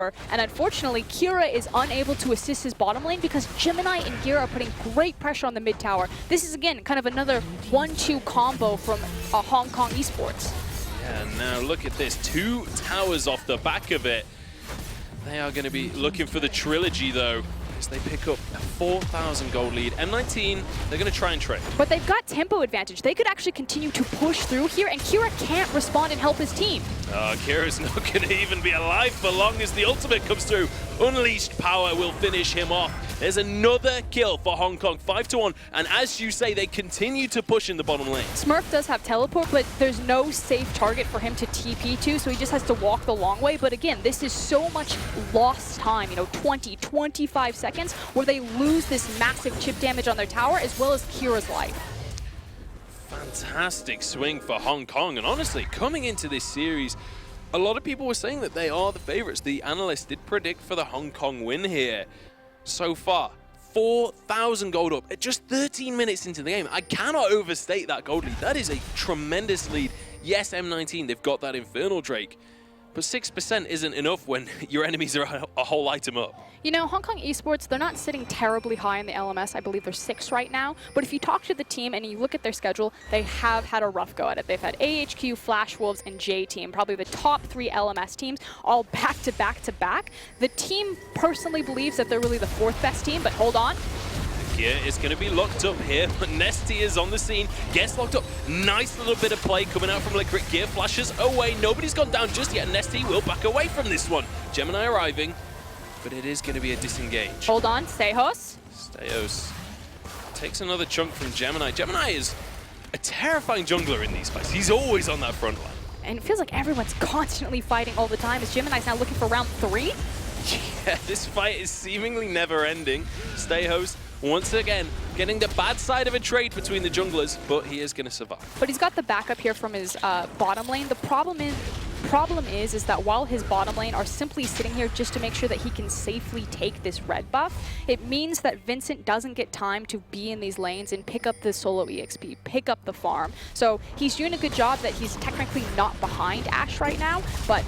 And unfortunately, Kira is unable to assist his bottom lane because Gemini and Gira are putting great pressure on the mid tower. This is, again, kind of another 1-2 combo from Hong Kong Esports. Yeah, now look at this. 2 towers off the back of it. They are going to be looking for the trilogy, though, as they pick up a 4,000 gold lead. M19, they're going to try and trade. But they've got tempo advantage. They could actually continue to push through here, and Kira can't respond and help his team. Kira's not going to even be alive for long as the ultimate comes through. Unleashed power will finish him off. There's another kill for Hong Kong, 5-1. And as you say, they continue to push in the bottom lane. Smurf does have teleport, but there's no safe target for him to TP to, so he just has to walk the long way. But again, this is so much lost time, 20, 25 seconds, where they lose this massive chip damage on their tower, as well as Kira's life. Fantastic swing for Hong Kong. And honestly, coming into this series, a lot of people were saying that they are the favorites. The analysts did predict for the Hong Kong win here. So far, 4,000 gold up at just 13 minutes into the game. I cannot overstate that gold lead. That is a tremendous lead. Yes, M19, they've got that Infernal Drake, but 6% isn't enough when your enemies are a whole item up. Hong Kong Esports, they're not sitting terribly high in the LMS. I believe they're 6 right now. But if you talk to the team and you look at their schedule, they have had a rough go at it. They've had AHQ, Flash Wolves, and J-Team, probably the top 3 LMS teams, all back to back to back. The team personally believes that they're really the 4th best team, but hold on. Gear is going to be locked up here, but Nesty is on the scene, gets locked up. Nice little bit of play coming out from Liquid. Gear flashes away. Nobody's gone down just yet. Nesty will back away from this one. Gemini arriving, but it is going to be a disengage. Hold on, Stejos. Stejos takes another chunk from Gemini. Gemini is a terrifying jungler in these fights. He's always on that front line. And it feels like everyone's constantly fighting all the time, as Gemini's now looking for round 3. Yeah, this fight is seemingly never ending. Stejos once again getting the bad side of a trade between the junglers, but he is going to survive. But he's got the backup here from his bottom lane. The problem is that while his bottom lane are simply sitting here just to make sure that he can safely take this red buff, it means that Vincent doesn't get time to be in these lanes and pick up the solo EXP, pick up the farm. So he's doing a good job that he's technically not behind Ashe right now, but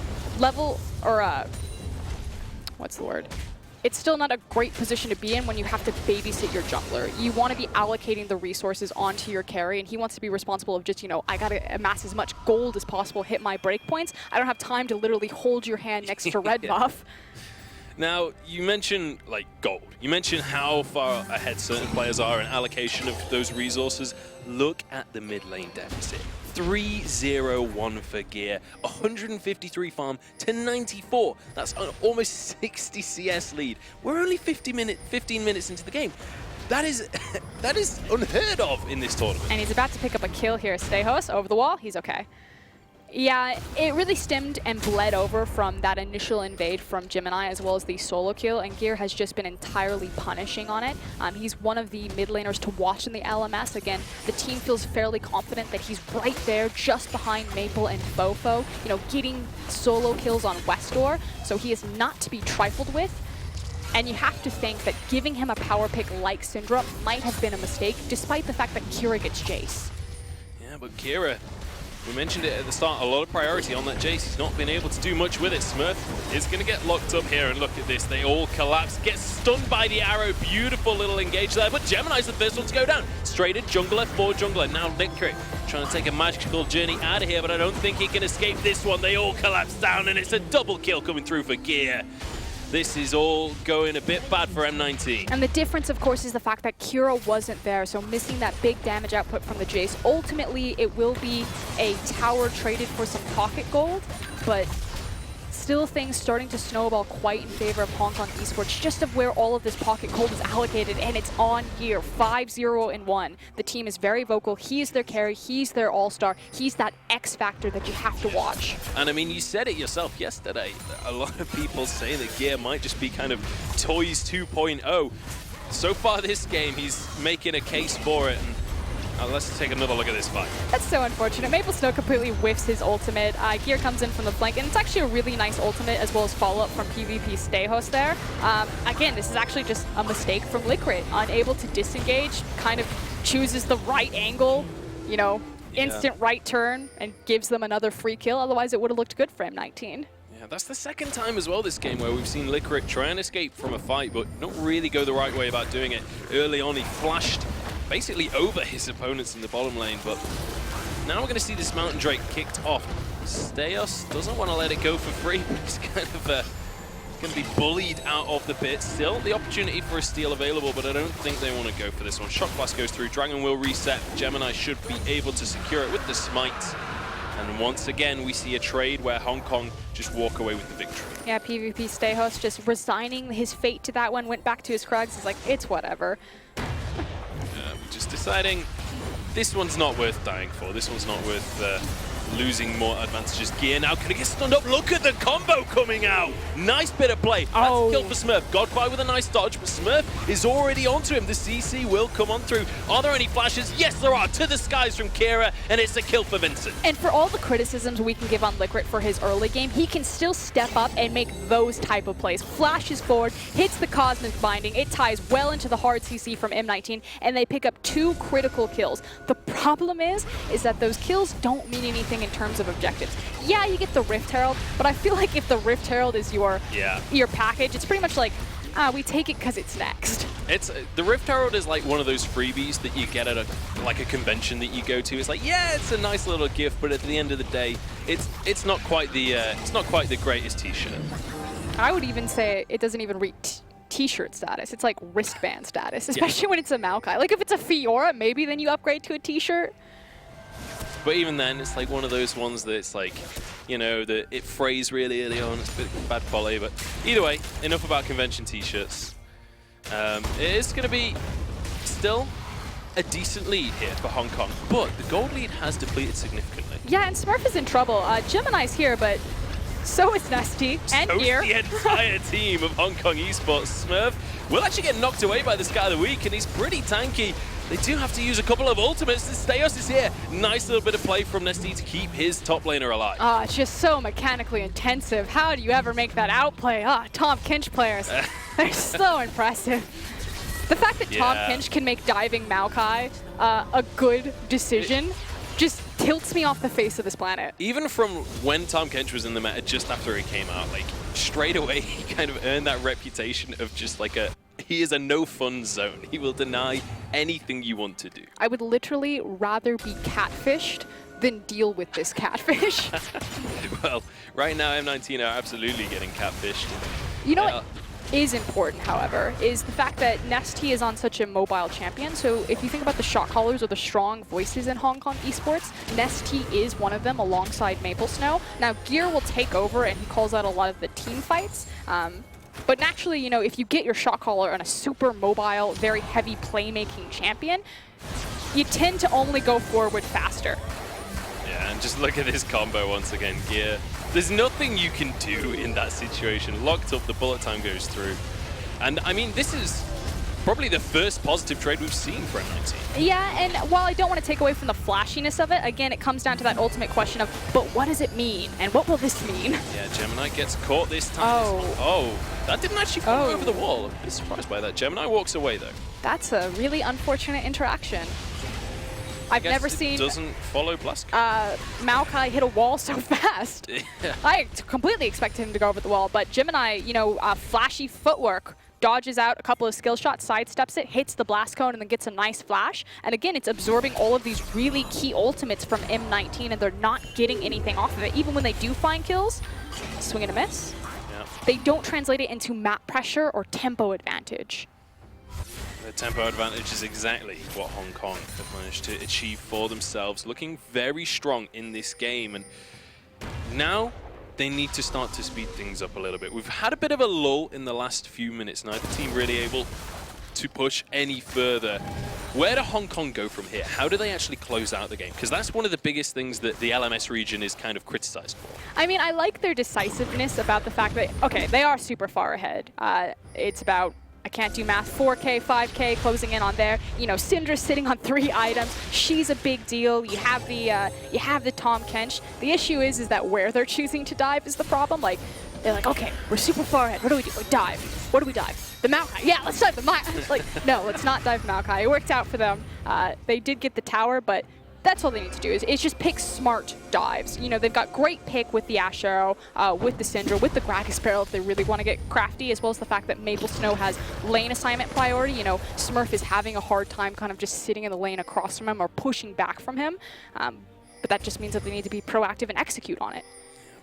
what's the word? It's still not a great position to be in when you have to babysit your jungler. You want to be allocating the resources onto your carry, and he wants to be responsible of just, I got to amass as much gold as possible, hit my breakpoints. I don't have time to literally hold your hand next to red buff. Now, you mentioned, gold. You mentioned how far ahead certain players are in allocation of those resources. Look at the mid lane deficit. 3-0-1 for Gear, 153 farm to 94. That's an almost 60 CS lead. We're only 15 minutes into the game. That is unheard of in this tournament. And he's about to pick up a kill here. Stejos over the wall. He's okay. Yeah, it really stemmed and bled over from that initial invade from Gemini as well as the solo kill, and Gear has just been entirely punishing on it. He's one of the mid laners to watch in the LMS. Again, the team feels fairly confident that he's right there just behind Maple and Fofo, getting solo kills on Westdoor, so he is not to be trifled with. And you have to think that giving him a power pick like Syndra might have been a mistake, despite the fact that Kira gets Jace. Yeah, but Kira, we mentioned it at the start, a lot of priority on that Jace. He's not been able to do much with it. Smurf is going to get locked up here, and look at this. They all collapse, get stunned by the arrow. Beautiful little engage there, but Gemini's the first one to go down. Straight at jungler for jungler. Now Liquid trying to take a magical journey out of here, but I don't think he can escape this one. They all collapse down, and it's a double kill coming through for Gear. This is all going a bit bad for M19. And the difference, of course, is the fact that Kira wasn't there, so missing that big damage output from the Jace. Ultimately, it will be a tower traded for some pocket gold, but still things starting to snowball quite in favor of Hong Kong Esports, just of where all of this pocket gold is allocated, and it's on Gear, 5-0-1. The team is very vocal. He's their carry, he's their all-star, he's that X factor that you have to watch. And I mean, you said it yourself yesterday. A lot of people say that Gear might just be kind of Toys 2.0. So far this game, he's making a case for it. Let's take another look at this fight. That's so unfortunate. Maple Snow completely whiffs his ultimate. Gear comes in from the flank, and it's actually a really nice ultimate as well as follow-up from PvP Stejos there. Again, this is actually just a mistake from Liquid. Unable to disengage, kind of chooses the right angle, instant right turn, and gives them another free kill. Otherwise, it would have looked good for M19. Yeah, that's the second time as well this game where we've seen Licorice try and escape from a fight, but not really go the right way about doing it. Early on, he flashed basically over his opponents in the bottom lane, but now we're going to see this Mountain Drake kicked off. Steos doesn't want to let it go for free. He's kind of going to be bullied out of the pit. Still, the opportunity for a steal available, but I don't think they want to go for this one. Shock Blast goes through. Dragon will reset. Gemini should be able to secure it with the Smite. And once again, we see a trade where Hong Kong just walk away with the victory. Yeah, PvP Stayhost just resigning his fate to that one, went back to his Krugs. He's like, it's whatever. Just deciding this one's not worth dying for. This one's not worth losing more advantages. Gear now gonna get stunned up. Look at the combo coming out. Nice bit of play. That's a kill for Smurf. Godfire with a nice dodge, but Smurf is already onto him. The CC will come on through. Are there any flashes? Yes, there are. To the skies from Kira, and it's a kill for Vincent. And for all the criticisms we can give on Licorice for his early game, he can still step up and make those type of plays. Flashes forward, hits the Cosmic Binding. It ties well into the hard CC from M19, and they pick up 2 critical kills. The problem is that those kills don't mean anything in terms of objectives. Yeah, you get the Rift Herald, but I feel like if the Rift Herald is your package, it's pretty much like, we take it because it's next. It's the Rift Herald is like one of those freebies that you get at a convention that you go to. It's like, yeah, it's a nice little gift, but at the end of the day, it's not quite the greatest T-shirt. I would even say it doesn't even reach T-shirt status. It's like wristband status, especially when it's a Maokai. Like if it's a Fiora, maybe then you upgrade to a T-shirt. But even then, it's like one of those ones that it's like, you know, that it frays really early on. It's a bit bad quality, but either way, enough about convention T-shirts. It is going to be still a decent lead here for Hong Kong, but the gold lead has depleted significantly. Yeah, and Smurf is in trouble. Gemini's here, but so is Nesty and Gear. The entire team of Hong Kong Esports. Smurf will actually get knocked away by this guy of the week, and he's pretty tanky. They do have to use a couple of ultimates. Steos is here. Nice little bit of play from Nesty to keep his top laner alive. It's just so mechanically intensive. How do you ever make that outplay? Tom Kinch players, they're so impressive. The fact that Tom Kinch can make diving Maokai a good decision just tilts me off the face of this planet. Even from when Tom Kinch was in the meta just after he came out, like straight away he kind of earned that reputation of just like he is a no-fun zone. He will deny anything you want to do. I would literally rather be catfished than deal with this catfish. Well, right now M19 are absolutely getting catfished. You know what is important, however, is the fact that Nesty is on such a mobile champion. So if you think about the shot callers or the strong voices in Hong Kong esports, Nesty is one of them alongside Maple Snow. Now, Gear will take over and he calls out a lot of the team fights. But naturally, you know, if you get your shot caller on a super mobile, very heavy playmaking champion, you tend to only go forward faster. Yeah, and just look at this combo once again, Gear. There's nothing you can do in that situation. Locked up, the bullet time goes through. And I mean, this is probably the first positive trade we've seen for M19. Yeah, and while I don't want to take away from the flashiness of it, again, it comes down to that ultimate question of, but what does it mean? And what will this mean? Yeah, Gemini gets caught this time. Oh, that didn't actually fall over the wall. I'm a bit surprised by that. Gemini walks away, though. That's a really unfortunate interaction. I've never seen... doesn't follow Blask. Maokai hit a wall so fast. Yeah. I completely expected him to go over the wall, but Gemini, you know, flashy footwork, dodges out a couple of skill shots, sidesteps it, hits the blast cone, and then gets a nice flash. And again, it's absorbing all of these really key ultimates from M19, and they're not getting anything off of it. Even when they do find kills, swing and a miss, they don't translate it into map pressure or tempo advantage. The tempo advantage is exactly what Hong Kong have managed to achieve for themselves, looking very strong in this game. And now they need to start to speed things up a little bit. We've had a bit of a lull in the last few minutes. Neither team really able to push any further. Where do Hong Kong go from here? How do they actually close out the game? Because that's one of the biggest things that the LMS region is kind of criticized for. I mean, I like their decisiveness about the fact that, okay, they are super far ahead. It's about, I can't do math, 4K, 5K closing in on there. You know, Syndra's sitting on 3 items. She's a big deal. You have the Tom Kench. The issue is that where they're choosing to dive is the problem. Like, they're like, okay, we're super far ahead. What do we do? We dive. What do we dive? The Maokai. Yeah, let's dive the Maokai. Like, no, let's not dive Maokai. It worked out for them. They did get the tower, but that's all they need to do is just pick smart dives. You know, they've got great pick with the Ash Arrow, with the Syndra, with the Gragas Barrel if they really want to get crafty, as well as the fact that Maple Snow has lane assignment priority. You know, Smurf is having a hard time kind of just sitting in the lane across from him or pushing back from him. But that just means that they need to be proactive and execute on it.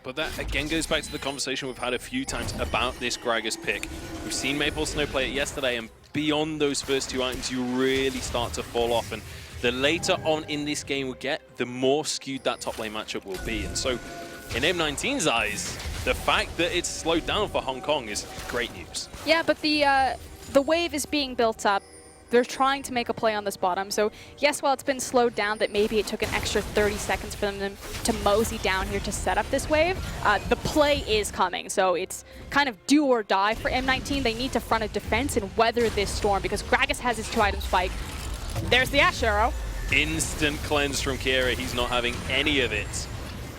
But that again goes back to the conversation we've had a few times about this Gragas pick. We've seen Maple Snow play it yesterday, and beyond those first two items, you really start to fall off. And the later on in this game we get, the more skewed that top lane matchup will be. And so, in M19's eyes, the fact that it's slowed down for Hong Kong is great news. Yeah, but the wave is being built up. They're trying to make a play on this bottom. So yes, while it's been slowed down, that maybe it took an extra 30 seconds for them to mosey down here to set up this wave, the play is coming. So it's kind of do or die for M19. They need to front a defense and weather this storm because Gragas has his 2-item spike. There's the Ash Arrow. Instant cleanse from Kira. He's not having any of it.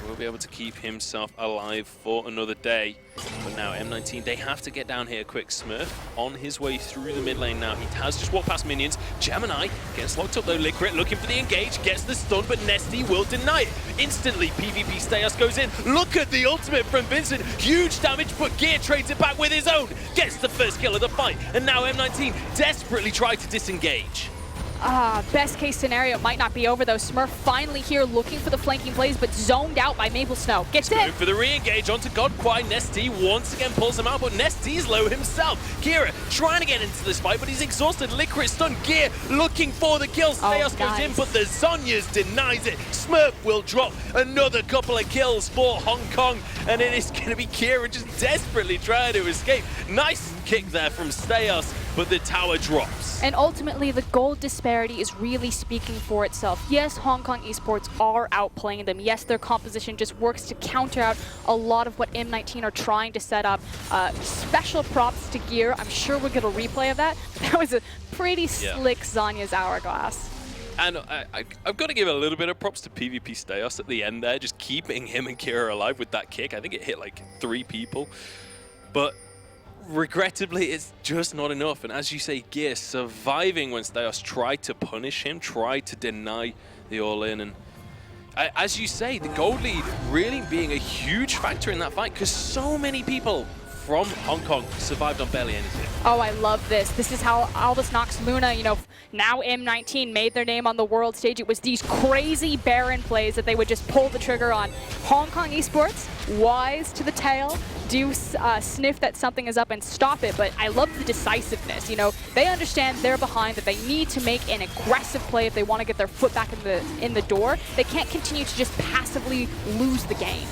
Will be able to keep himself alive for another day. But now M19, they have to get down here quick. Smurf on his way through the mid lane now. He has just walked past minions. Gemini gets locked up though. Liquid looking for the engage, gets the stun, but Nesty will deny it. Instantly, PvP Staios goes in. Look at the ultimate from Vincent. Huge damage, but Gear trades it back with his own. Gets the first kill of the fight. And now M19 desperately try to disengage. Best case scenario might not be over though. Smurf finally here looking for the flanking plays, but zoned out by Maple Snow. Gets in for the re-engage onto Godquai. Nesty once again pulls him out, but Nesty's low himself. Kira trying to get into this fight, but he's exhausted. Licorice stun. Gear looking for the kill. Staios goes in, but the Zhonya's denies it. Smurf will drop another couple of kills for Hong Kong, and it is going to be Kira just desperately trying to escape. Nice kick there from Staios, but the tower drops. And ultimately, the gold disparity is really speaking for itself. Yes, Hong Kong Esports are outplaying them. Yes, their composition just works to counter out a lot of what M19 are trying to set up. Special props to Gear. I'm sure we'll get a replay of that. That was a pretty slick Zhonya's Hourglass. And I've got to give a little bit of props to PvP Staios at the end there, just keeping him and Kira alive with that kick. I think it hit like 3 people. But regrettably, it's just not enough. And as you say, Gear surviving when Staios tried to punish him, tried to deny the all-in. And as you say, the gold lead really being a huge factor in that fight because so many people from Hong Kong survived on barely anything. Oh, I love this. This is how Albus Nox Luna, you know, now M19 made their name on the world stage. It was these crazy Baron plays that they would just pull the trigger on. Hong Kong Esports, wise to the tail, do sniff that something is up and stop it, but I love the decisiveness. You know, they understand they're behind, that they need to make an aggressive play if they want to get their foot back in the door. They can't continue to just passively lose the game.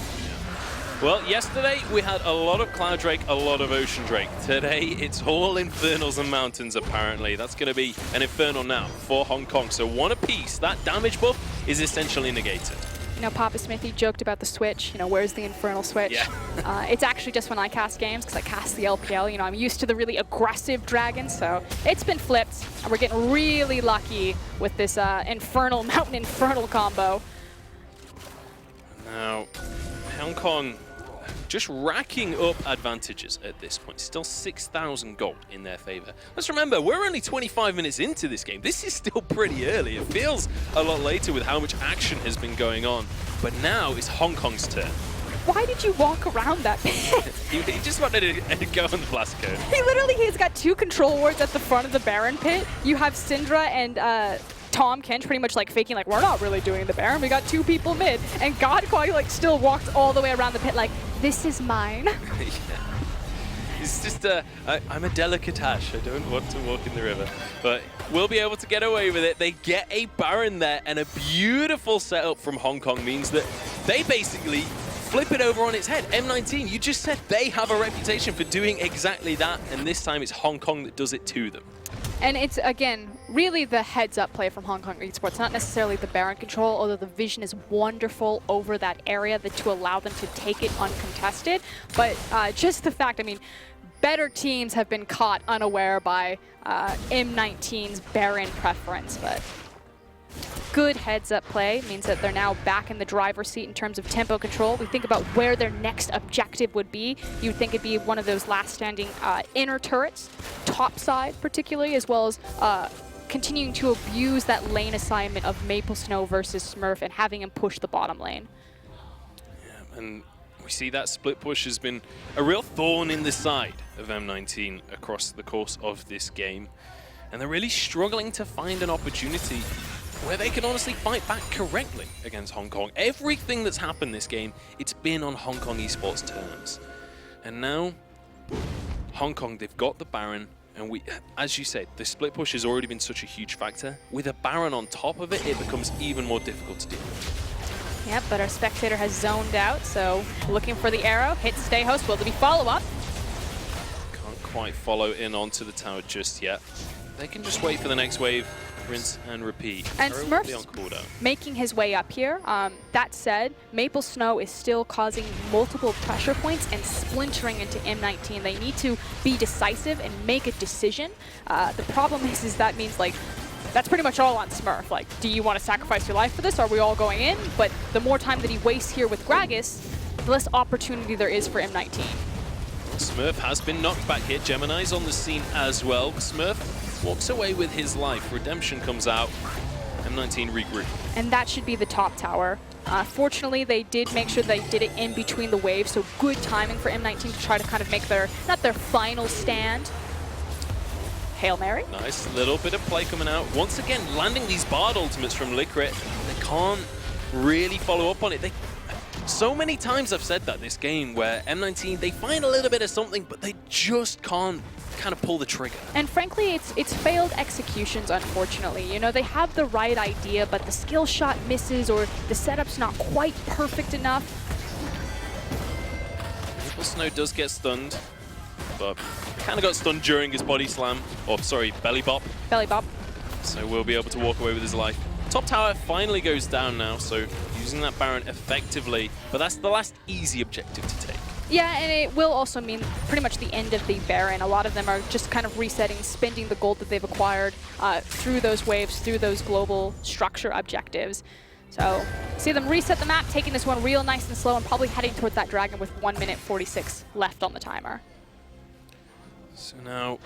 Well, yesterday we had a lot of Cloud Drake, a lot of Ocean Drake. Today it's all Infernals and Mountains apparently. That's going to be an Infernal now for Hong Kong. So one apiece, that damage buff is essentially negated. You know, Papa Smithy joked about the switch. You know, where's the Infernal switch? Yeah. It's actually just when I cast games, because I cast the LPL. You know, I'm used to the really aggressive dragons, so it's been flipped. And we're getting really lucky with this Infernal Mountain Infernal combo. Now, Hong Kong just racking up advantages at this point. Still 6,000 gold in their favor. Let's remember, we're only 25 minutes into this game. This is still pretty early. It feels a lot later with how much action has been going on. But now it's Hong Kong's turn. Why did you walk around that pit? He just wanted to go on the blast code. He literally has got 2 control wards at the front of the Baron pit. You have Syndra and Tom Kench pretty much like faking like, we're not really doing the Baron. We got 2 people mid. And Godquai like still walked all the way around the pit like, this is mine. Yeah. It's just I'm a delicatesh. I don't want to walk in the river. But we'll be able to get away with it. They get a Baron there, and a beautiful setup from Hong Kong means that they basically flip it over on its head. M19, you just said they have a reputation for doing exactly that, and this time it's Hong Kong that does it to them. And it's, again, really the heads-up play from Hong Kong Esports, not necessarily the Baron control, although the vision is wonderful over that area to allow them to take it uncontested. But just the fact, I mean, better teams have been caught unaware by M19's Baron preference, but good heads-up play means that they're now back in the driver's seat in terms of tempo control. We think about where their next objective would be. You'd think it'd be one of those last standing inner turrets, top side particularly, as well as continuing to abuse that lane assignment of Maple Snow versus Smurf and having him push the bottom lane. Yeah, and we see that split push has been a real thorn in the side of M19 across the course of this game. And they're really struggling to find an opportunity where they can honestly fight back correctly against Hong Kong. Everything that's happened this game, it's been on Hong Kong Esports terms. And now, Hong Kong, they've got the Baron, and as you said, the split push has already been such a huge factor. With a Baron on top of it, it becomes even more difficult to deal with. Yep, but our spectator has zoned out, so looking for the arrow. Hit stay host, will there be follow-up? Can't quite follow in onto the tower just yet. They can just wait for the next wave, rinse and repeat. And Smurf's making his way up here. That said, Maple Snow is still causing multiple pressure points and splintering into M19. They need to be decisive and make a decision. The problem is that means, like, that's pretty much all on Smurf. Like, do you want to sacrifice your life for this? Are we all going in? But the more time that he wastes here with Gragas, the less opportunity there is for M19. Smurf has been knocked back here. Gemini's on the scene as well. Smurf walks away with his life. Redemption comes out. M19 regroup. And that should be the top tower. Fortunately, they did make sure they did it in between the waves, so good timing for M19 to try to kind of make their, not their final stand. Hail Mary. Nice little bit of play coming out. Once again, landing these Bard ultimates from Licrit. They can't really follow up on it. So many times I've said that this game where M19, they find a little bit of something, but they just can't kind of pull the trigger. And frankly, it's failed executions, unfortunately. You know, they have the right idea, but the skill shot misses or the setup's not quite perfect enough. Maple Snow does get stunned, but kind of got stunned during his body slam, or sorry, belly bop. Belly bop. So we'll be able to walk away with his life. Top tower finally goes down now, so using that Baron effectively, but that's the last easy objective to take. Yeah, and it will also mean pretty much the end of the Baron. A lot of them are just kind of resetting, spending the gold that they've acquired through those waves, through those global structure objectives. So see them reset the map, taking this one real nice and slow, and probably heading towards that dragon with 1 minute 46 left on the timer. So now,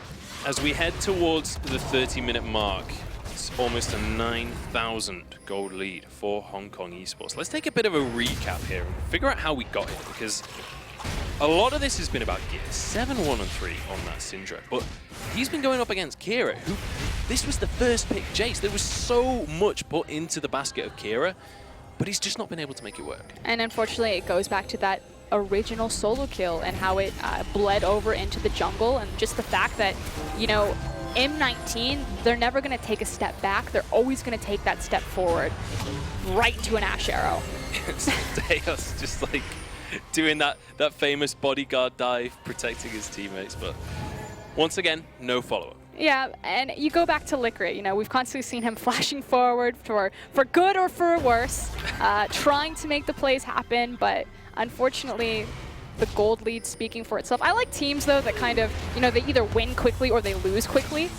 as we head towards the 30-minute mark, it's almost a 9,000 gold lead for Hong Kong Esports. Let's take a bit of a recap here and figure out how we got here, because a lot of this has been about Gear. 7-1-3 on that Syndra, but he's been going up against Kira, who, this was the first pick Jace. There was so much put into the basket of Kira, but he's just not been able to make it work. And unfortunately, it goes back to that original solo kill and how it bled over into the jungle, and just the fact that, you know, M19, they're never going to take a step back. They're always going to take that step forward, right to an Ash Arrow. Deos just like doing that famous bodyguard dive, protecting his teammates, but once again, no follow-up. Yeah, and you go back to Licrit, you know, we've constantly seen him flashing forward for good or for worse, trying to make the plays happen, but unfortunately, the gold lead speaking for itself. I like teams, though, that kind of, you know, they either win quickly or they lose quickly.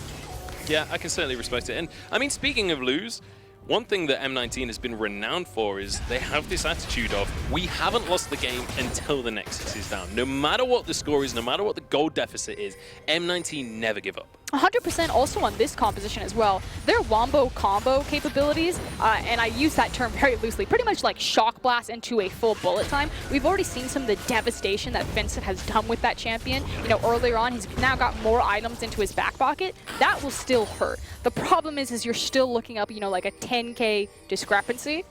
Yeah, I can certainly respect it. And, I mean, speaking of lose, one thing that M19 has been renowned for is they have this attitude of, we haven't lost the game until the Nexus is down. No matter what the score is, no matter what the gold deficit is, M19 never give up. 100% also on this composition as well. Their wombo combo capabilities, and I use that term very loosely, pretty much like shock blast into a full bullet time. We've already seen some of the devastation that Vincent has done with that champion. You know, earlier on, he's now got more items into his back pocket. That will still hurt. The problem is you're still looking up, you know, like a 10K discrepancy.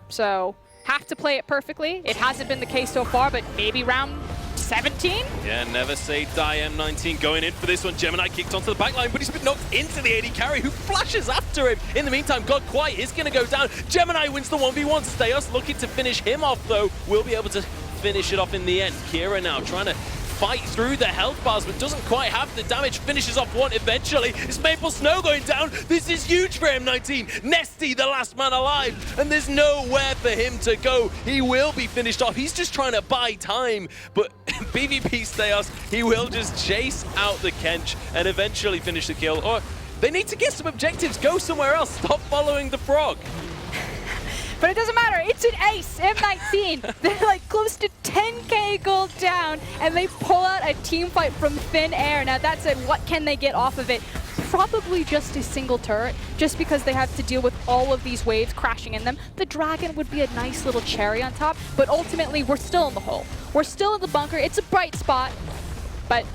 So, have to play it perfectly. It hasn't been the case so far, but maybe round 17? Yeah, never say die. M19 going in for this one. Gemini kicked onto the backline, but he's been knocked into the AD carry, who flashes after him. In the meantime, God Quiet is going to go down. Gemini wins the 1v1. Steos looking to finish him off, though. Will be able to finish it off in the end. Kira now trying to fight through the health bars, but doesn't quite have the damage. Finishes off one eventually. It's Maple Snow going down. This is huge for M19. Nesty, the last man alive, and there's nowhere for him to go. He will be finished off. He's just trying to buy time, but PvP Steos, he will just chase out the Kench and eventually finish the kill. Or they need to get some objectives. Go somewhere else. Stop following the frog. But it doesn't matter, it's an ace, M19. They're like close to 10K gold down, and they pull out a team fight from thin air. Now that said, what can they get off of it? probably just a single turret, just because they have to deal with all of these waves crashing in them. The Dragon would be a nice little cherry on top, but ultimately we're still in the hole. We're still in the bunker. It's a bright spot, but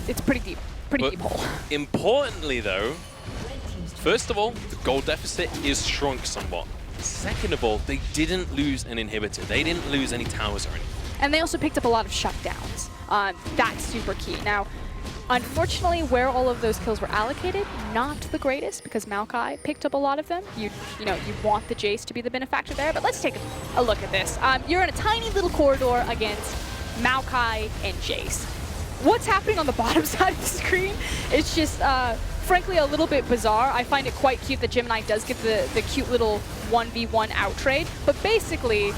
it's pretty deep hole. Importantly though, first of all, the gold deficit is shrunk somewhat. Second of all, they didn't lose an inhibitor. They didn't lose any towers or anything. And they also picked up a lot of shutdowns. That's super key. Now, unfortunately, where all of those kills were allocated, not the greatest, because Maokai picked up a lot of them. You want the Jace to be the benefactor there, but let's take a look at this. You're in a tiny little corridor against Maokai and Jace. What's happening on the bottom side of the screen is just, frankly, a little bit bizarre. I find it quite cute that Gemini does get the cute little 1v1 out trade, but basically,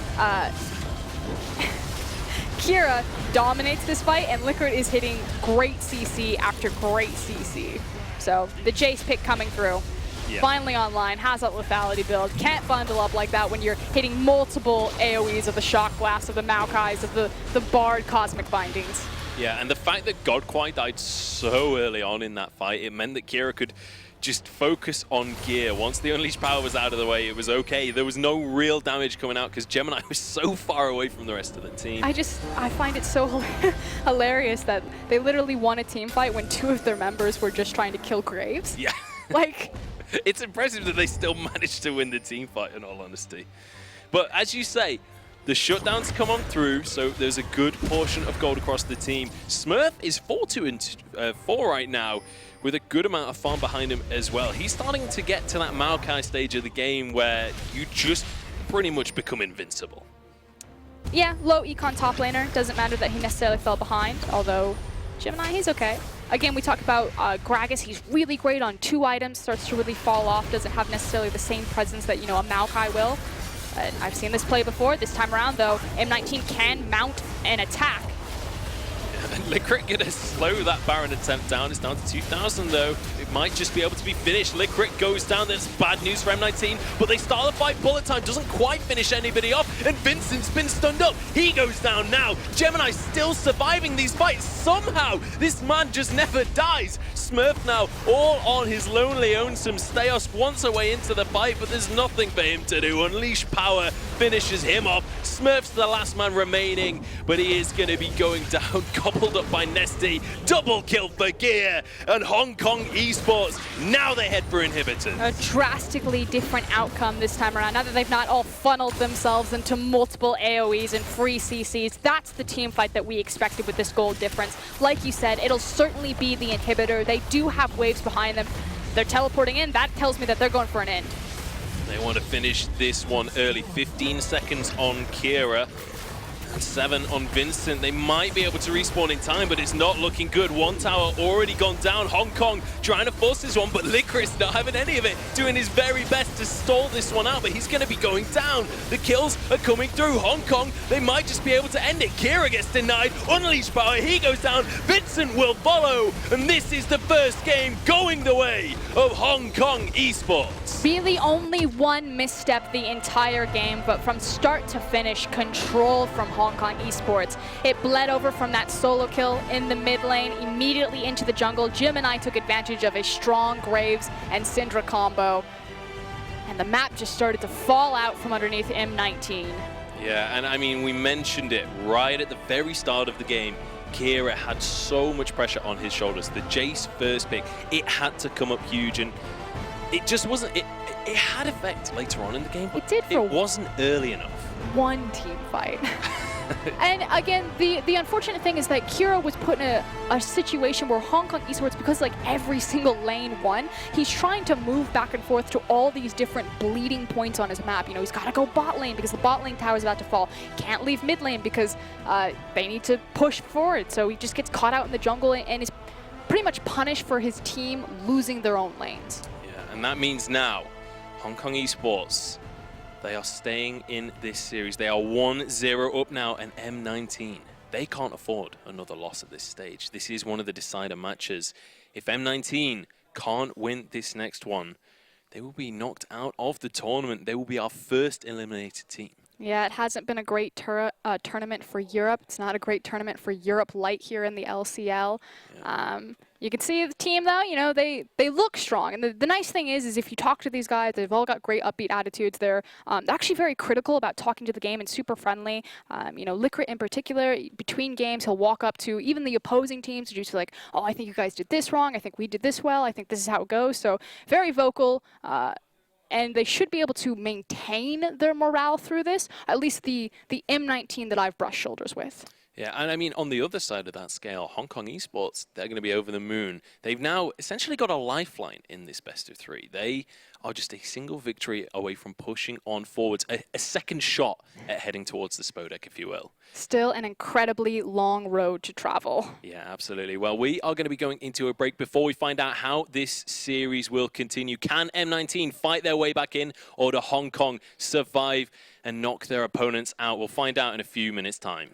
Kira dominates this fight, and Liquid is hitting great CC after great CC. So the Jace pick coming through. Yeah. Finally online, has that lethality build. Can't bundle up like that when you're hitting multiple AoEs of the Shock Blast, of the Maokais, of the Bard Cosmic Bindings. Yeah, and the fact that Godquai died so early on in that fight, it meant that Kira could just focus on gear. Once the Unleashed Power was out of the way, it was okay. There was no real damage coming out because Gemini was so far away from the rest of the team. I find it so hilarious that they literally won a team fight when 2 of their members were just trying to kill Graves. Yeah. Like, it's impressive that they still managed to win the team fight, in all honesty. But as you say, the shutdowns come on through, so there's a good portion of gold across the team. Smurf is 4-2-4 right now, with a good amount of farm behind him as well. He's starting to get to that Maokai stage of the game where you just pretty much become invincible. Yeah, low econ top laner. Doesn't matter that he necessarily fell behind, although Gemini, he's okay. Again, we talk about Gragas. He's really great on 2 items, starts to really fall off, doesn't have necessarily the same presence that, a Maokai will. I've seen this play before. This time around, though, M19 can mount an attack. Licorice gonna slow that Baron attempt down. It's down to 2,000 though. It might just be able to be finished. Licorice goes down. That's bad news for M19, but they start the fight. Bullet time doesn't quite finish anybody off, and Vincent's been stunned up. He goes down now. Gemini's still surviving these fights. Somehow, this man just never dies. Smurf now all on his lonely lonesome. Steos wants a way into the fight, but there's nothing for him to do. Unleash Power finishes him off. Smurf's the last man remaining, but he is going to be going down, gobbled up by Nesty. Double kill for Gear, and Hong Kong Esports, now they head for inhibitors. A drastically different outcome this time around. Now that they've not all funneled themselves into multiple AoEs and free CCs, that's the team fight that we expected with this gold difference. Like you said, it'll certainly be the inhibitor. They do have waves behind them. They're teleporting in. That tells me that they're going for an end. They want to finish this one early. 15 seconds on Kira. 7 on Vincent. They might be able to respawn in time, but it's not looking good. 1 tower already gone down. Hong Kong trying to force this one, but Licorice not having any of it, doing his very best to stall this one out, but he's going to be going down. The kills are coming through. Hong Kong, they might just be able to end it. Kira gets denied. Unleash Power, he goes down. Vincent will follow, and this is the first game going the way of Hong Kong Esports. Really only one misstep the entire game, but from start to finish, control from Hong Kong Esports. It bled over from that solo kill in the mid lane, immediately into the jungle. Gemini took advantage of a strong Graves and Syndra combo, and the map just started to fall out from underneath M19. Yeah, and I mean, we mentioned it right at the very start of the game. Kira had so much pressure on his shoulders. The Jace first pick, it had to come up huge, and it just wasn't, it had effect later on in the game, but it did for it wasn't early enough. One team fight. And again, the unfortunate thing is that Kira was put in a situation where Hong Kong Esports, because like every single lane won, he's trying to move back and forth to all these different bleeding points on his map. He's got to go bot lane because the bot lane tower is about to fall. Can't leave mid lane because they need to push forward. So he just gets caught out in the jungle and is pretty much punished for his team losing their own lanes. Yeah, and that means now Hong Kong Esports, they are staying in this series. They are 1-0 up now, and M19, they can't afford another loss at this stage. This is one of the decider matches. If M19 can't win this next one, they will be knocked out of the tournament. They will be our first eliminated team. Yeah, it hasn't been a great tournament for Europe. It's not a great tournament for Europe Light here in the LCL. Yeah. You can see the team, though, you know, they look strong. And the nice thing is if you talk to these guys, they've all got great upbeat attitudes. They're actually very critical about talking to the game and super friendly. You know, Licrit in particular, between games, he'll walk up to even the opposing teams and just like, oh, I think you guys did this wrong. I think we did this well. I think this is how it goes. So very vocal. And they should be able to maintain their morale through this, at least the M19 that I've brushed shoulders with. Yeah, and I mean, on the other side of that scale, Hong Kong Esports, they're going to be over the moon. They've now essentially got a lifeline in this best of 3. They are just a single victory away from pushing on forwards, a second shot at heading towards the Spodek, if you will. Still an incredibly long road to travel. Yeah, absolutely. Well, we are going to be going into a break before we find out how this series will continue. Can M19 fight their way back in, or do Hong Kong survive and knock their opponents out? We'll find out in a few minutes' time.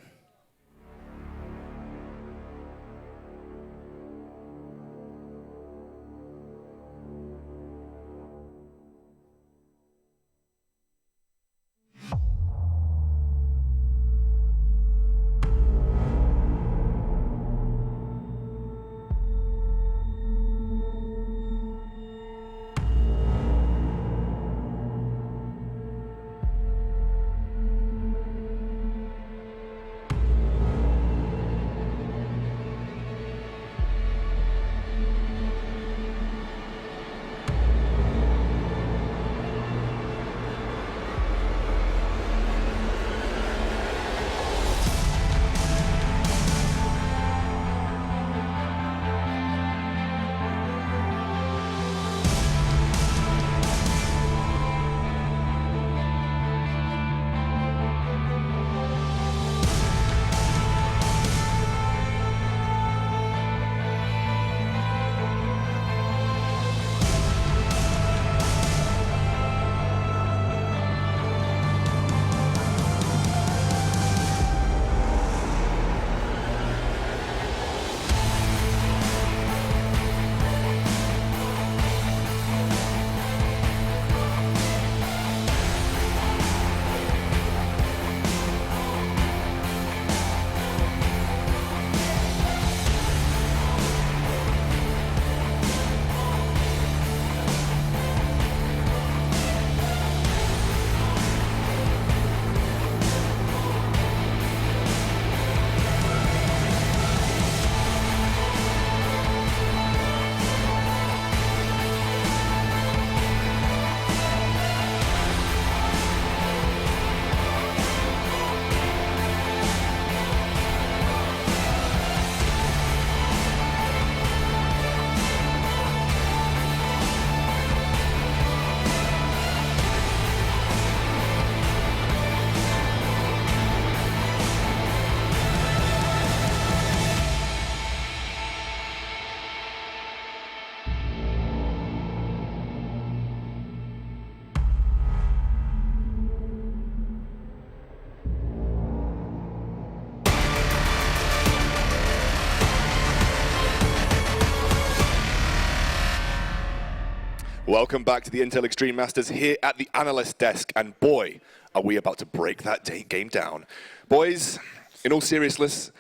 Welcome back to the Intel Extreme Masters here at the analyst desk, and boy, are we about to break that game down. Boys, in all seriousness,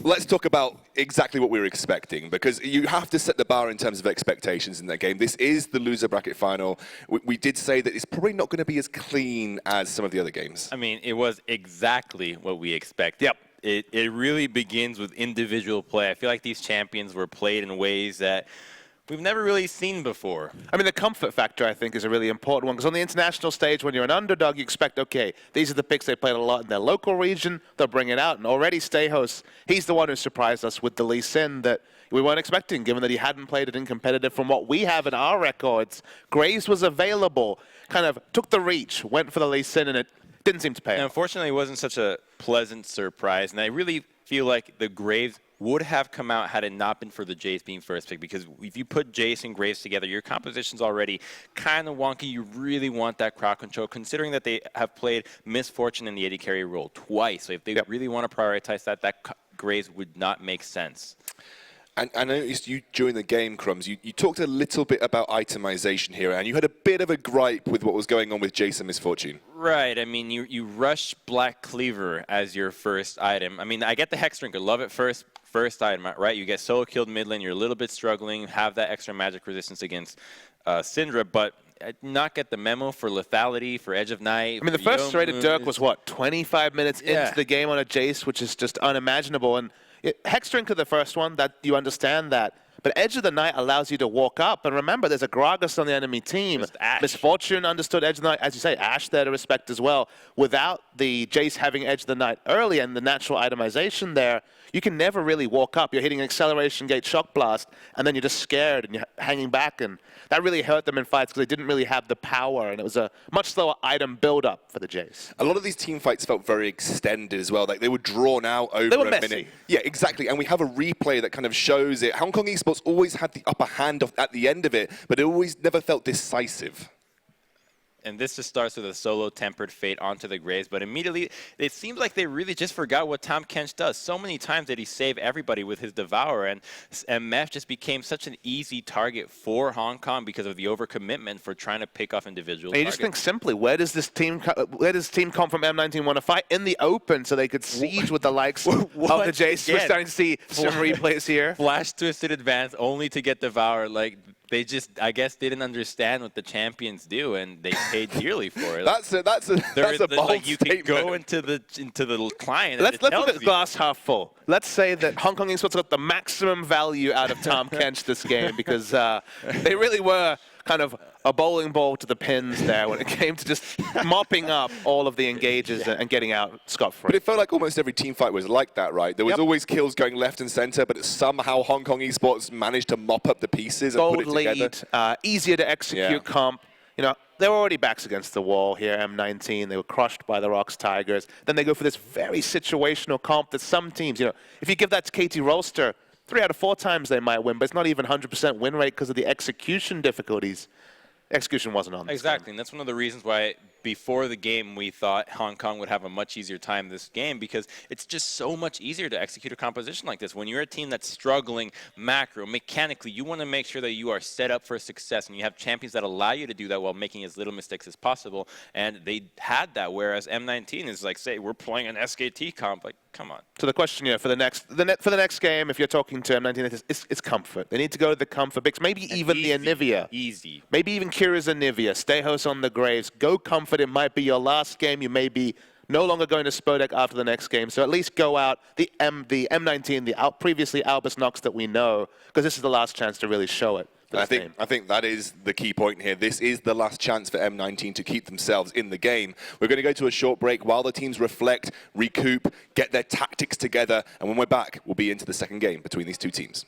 let's talk about exactly what we were expecting, because you have to set the bar in terms of expectations in that game. This is the loser bracket final. We did say that it's probably not going to be as clean as some of the other games. I mean, it was exactly what we expected. Yep. It really begins with individual play. I feel like these champions were played in ways that we've never really seen before. I mean, the comfort factor, I think, is a really important one, because on the international stage, when you're an underdog, you expect, okay, these are the picks they played a lot in their local region, they'll bring it out. And already Stejos, he's the one who surprised us with the Lee Sin that we weren't expecting, given that he hadn't played it in competitive from what we have in our records. Graves was available, kind of took the reach, went for the Lee Sin, and it didn't seem to pay off. Unfortunately, it wasn't such a pleasant surprise, and I really feel like the Graves would have come out had it not been for the Jace being first pick, because if you put Jace and Graves together, your composition's already kind of wonky. You really want that crowd control, considering that they have played Misfortune in the AD carry role twice. So if they really want to prioritize that, Graves would not make sense. And I noticed you during the game, Crumbs, you talked a little bit about itemization here, and you had a bit of a gripe with what was going on with Jason Misfortune. Right. I mean, you rush Black Cleaver as your first item. I mean, I get the Hex Drink. I love it first item, right? You get solo killed mid lane. You're a little bit struggling, have that extra magic resistance against Syndra, but I did not get the memo for lethality, for Edge of Night. I mean, the first rated Dirk was, what, 25 minutes into the game on a Jace, which is just unimaginable. And Hex Drink of the first one, that you understand that. But Edge of the Night allows you to walk up. And remember, there's a Gragas on the enemy team. Misfortune understood Edge of the Night. As you say, Ashe there to respect as well. Without the Jace having Edge of the Night early and the natural itemization there, you can never really walk up. You're hitting an acceleration gate shock blast, and then you're just scared and you're hanging back. And that really hurt them in fights because they didn't really have the power. And it was a much slower item build-up for the Jace. A lot of these team fights felt very extended as well. Like they were drawn out over They were a messy. minute. Yeah, exactly. And we have a replay that kind of shows it. Hong Kong Esports always had the upper hand at the end of it, but it always never felt decisive. And this just starts with a solo tempered fate onto the Graves, but immediately it seems like they really just forgot what Tahm Kench does. So many times did he save everybody with his Devourer, and Mef just became such an easy target for Hong Kong because of the overcommitment for trying to pick off individual And you targets. just think simply, where does this team come from M19 want to fight? In the open so they could siege with the likes of the Jace. We're Again. starting to see some replays here. Flash twisted advance only to get Devourer. Like, they just, I guess, didn't understand what the champions do, and they paid dearly for it. That's a bold like you statement. can go into the client. Let's and look at the glass half full. Let's say that Hong Kong Esports got the maximum value out of Tahm Kench this game because they really were kind of a bowling ball to the pins there when it came to just mopping up all of the engages and getting out scot-free. But it felt like almost every team fight was like that, right? There was always kills going left and center, but somehow Hong Kong Esports managed to mop up the pieces and Gold put it together. lead, easier to execute comp. You know, they were already backs against the wall here, M19. They were crushed by the Rocks Tigers. Then they go for this very situational comp that some teams, you know, if you give that to KT Rolster, 3 out of 4 times they might win, but it's not even 100% win rate because of the execution difficulties. Execution wasn't on this Exactly, game. and that's one of the reasons why before the game we thought Hong Kong would have a much easier time this game because it's just so much easier to execute a composition like this. When you're a team that's struggling macro, mechanically, you want to make sure that you are set up for success and you have champions that allow you to do that while making as little mistakes as possible, and they had that, whereas M19 is like, say, we're playing an SKT comp, like, come on. So the question, for the next game, if you're talking to M19, it's comfort. They need to go to the comfort picks, maybe even the Anivia. Easy. Maybe even Kira's Anivia. Stayhouse on the Graves. Go comfort. It might be your last game. You may be no longer going to Spodek after the next game. So at least go out the M19, the previously Albus Nox that we know, because this is the last chance to really show it. I think that is the key point here. This is the last chance for M19 to keep themselves in the game. We're going to go to a short break while the teams reflect, recoup, get their tactics together, and when we're back, we'll be into the second game between these two teams.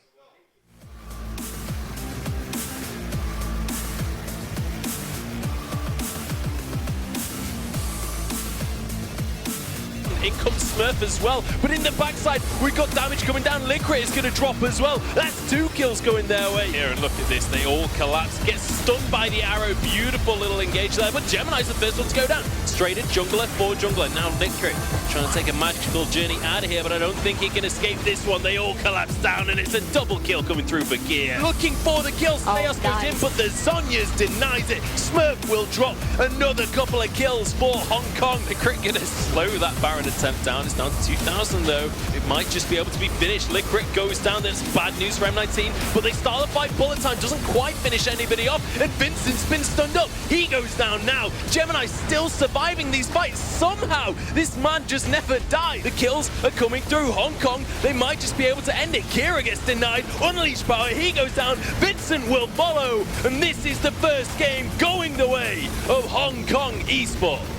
In comes Smurf as well, but in the backside, we've got damage coming down. Liquid is going to drop as well. That's 2 kills going their way. Here, and look at this. They all collapse, get stunned by the arrow. Beautiful little engage there, but Gemini's the first one to go down. Straight in jungler for jungler. Now Liquid trying to take a magical journey out of here, but I don't think he can escape this one. They all collapse down, and it's a double kill coming through for Gear. Looking for the kill. Theos goes in, but the Zhonya's denies it. Smurf will drop another couple of kills for Hong Kong. Liquid going to slow that Baron attempt down. It's down to 2,000 though. It might just be able to be finished. Liquid goes down. That's bad news for M19, but they start the fight. Bullet time doesn't quite finish anybody off, and Vincent's been stunned up. He goes down now. Gemini still surviving these fights. Somehow, this man just never died. The kills are coming through. Hong Kong, they might just be able to end it. Kira gets denied. Unleashed power, he goes down. Vincent will follow, and this is the first game going the way of Hong Kong Esports.